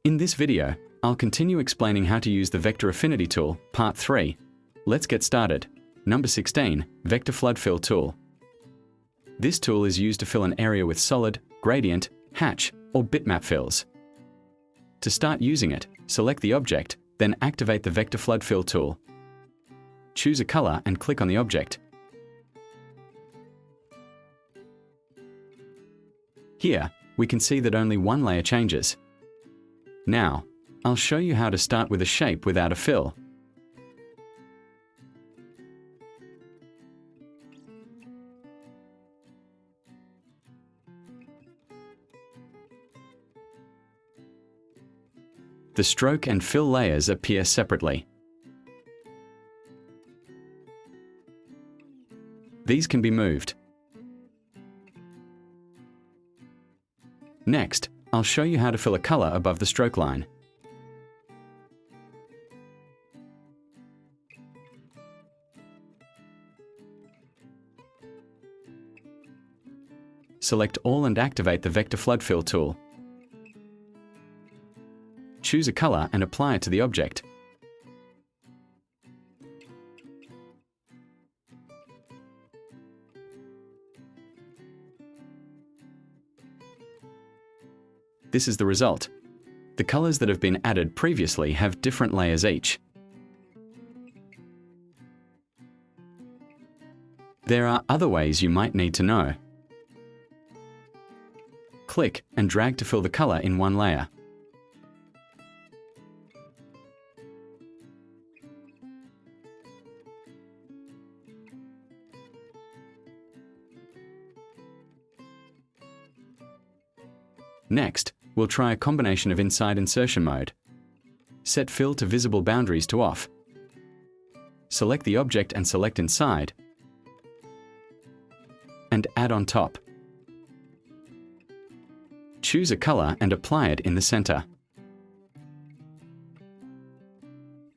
In this video, I'll continue explaining how to use the Vector Affinity tool, Part 3. Let's get started. Number 16, Vector Flood Fill tool. This tool is used to fill an area with solid, gradient, hatch, or bitmap fills. To start using it, select the object, then activate the Vector Flood Fill tool. Choose a color and click on the object. Here, we can see that only one layer changes. Now, I'll show you how to start with a shape without a fill. The stroke and fill layers appear separately. These can be moved. Next, I'll show you how to fill a color above the stroke line. Select all and activate the Vector Flood Fill tool. Choose a color and apply it to the object. This is the result. The colors that have been added previously have different layers each. There are other ways you might need to know. Click and drag to fill the color in one layer. Next, we'll try a combination of inside insertion mode. Set Fill to Visible Boundaries to off. Select the object and select Inside, and add on top. Choose a color and apply it in the center.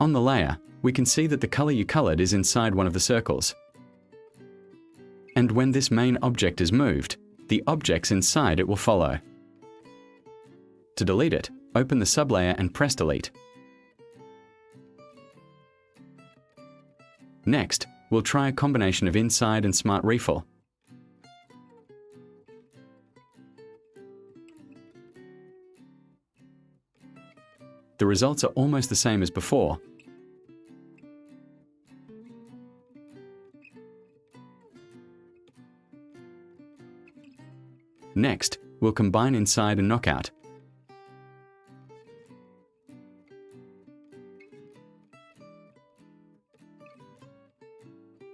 On the layer, we can see that the color you colored is inside one of the circles. And when this main object is moved, the objects inside it will follow. To delete it, open the sublayer and press Delete. Next, we'll try a combination of Inside and Smart Refill. The results are almost the same as before. Next, we'll combine Inside and Knockout.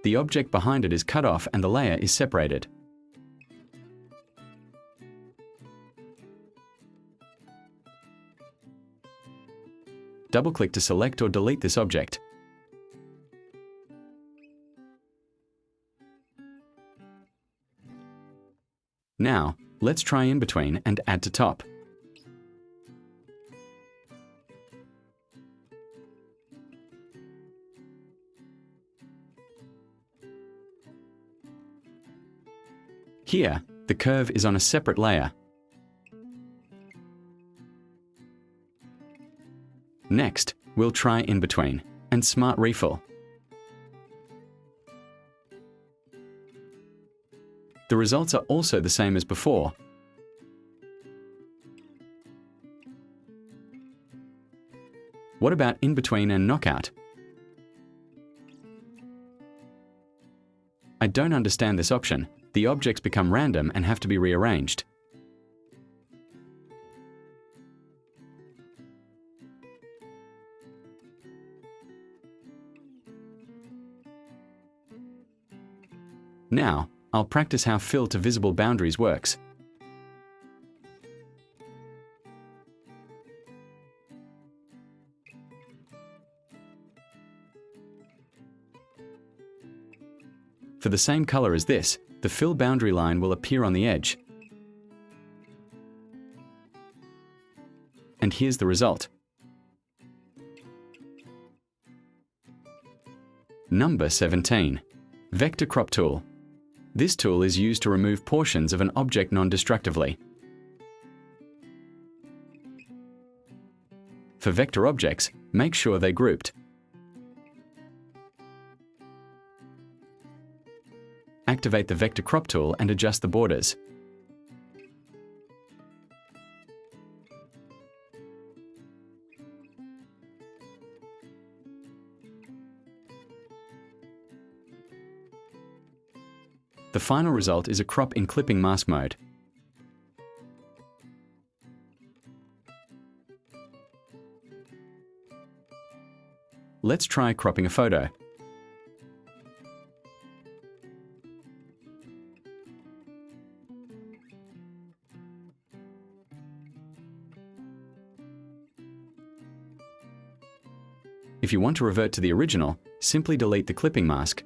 The object behind it is cut off and the layer is separated. Double-click to select or delete this object. Now, let's try in between and add to top. Here, the curve is on a separate layer. Next, we'll try In Between and Smart Refill. The results are also the same as before. What about In Between and Knockout? I don't understand this option. The objects become random and have to be rearranged. Now, I'll practice how Fill to Visible Boundaries works. For the same color as this, the fill boundary line will appear on the edge. And here's the result. Number 17. Vector Crop Tool. This tool is used to remove portions of an object non-destructively. For vector objects, make sure they're grouped. Activate the Vector Crop tool and adjust the borders. The final result is a crop in clipping mask mode. Let's try cropping a photo. If you want to revert to the original, simply delete the clipping mask.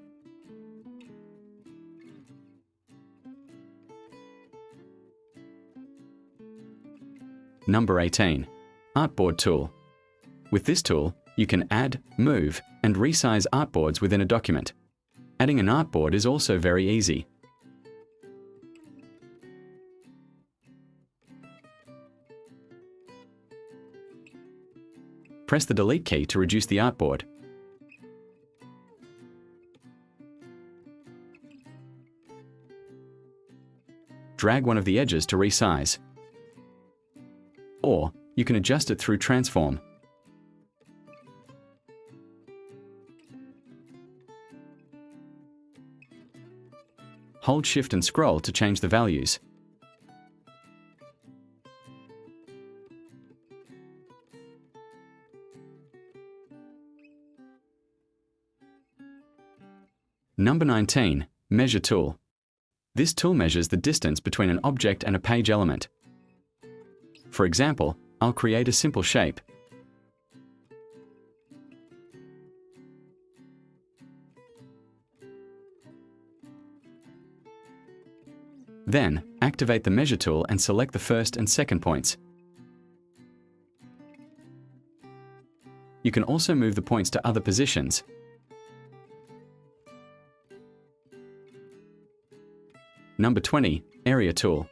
Number 18. Artboard tool. With this tool, you can add, move, and resize artboards within a document. Adding an artboard is also very easy. Press the delete key to reduce the artboard. Drag one of the edges to resize. Or, you can adjust it through Transform. Hold Shift and scroll to change the values. Number 19. Measure tool. This tool measures the distance between an object and a page element. For example, I'll create a simple shape. Then, activate the Measure tool and select the first and second points. You can also move the points to other positions. Number 20. Area tool.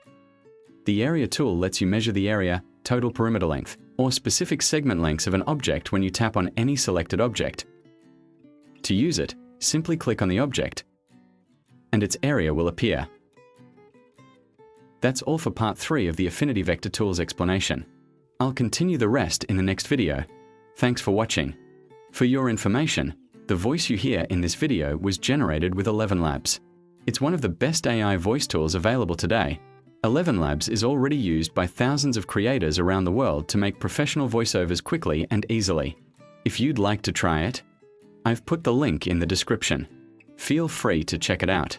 The Area tool lets you measure the area, total perimeter length, or specific segment lengths of an object when you tap on any selected object. To use it, simply click on the object, and its area will appear. That's all for part 3 of the Affinity Vector Tools explanation. I'll continue the rest in the next video. Thanks for watching. For your information, the voice you hear in this video was generated with ElevenLabs. It's one of the best AI voice tools available today. ElevenLabs is already used by thousands of creators around the world to make professional voiceovers quickly and easily. If you'd like to try it, I've put the link in the description. Feel free to check it out.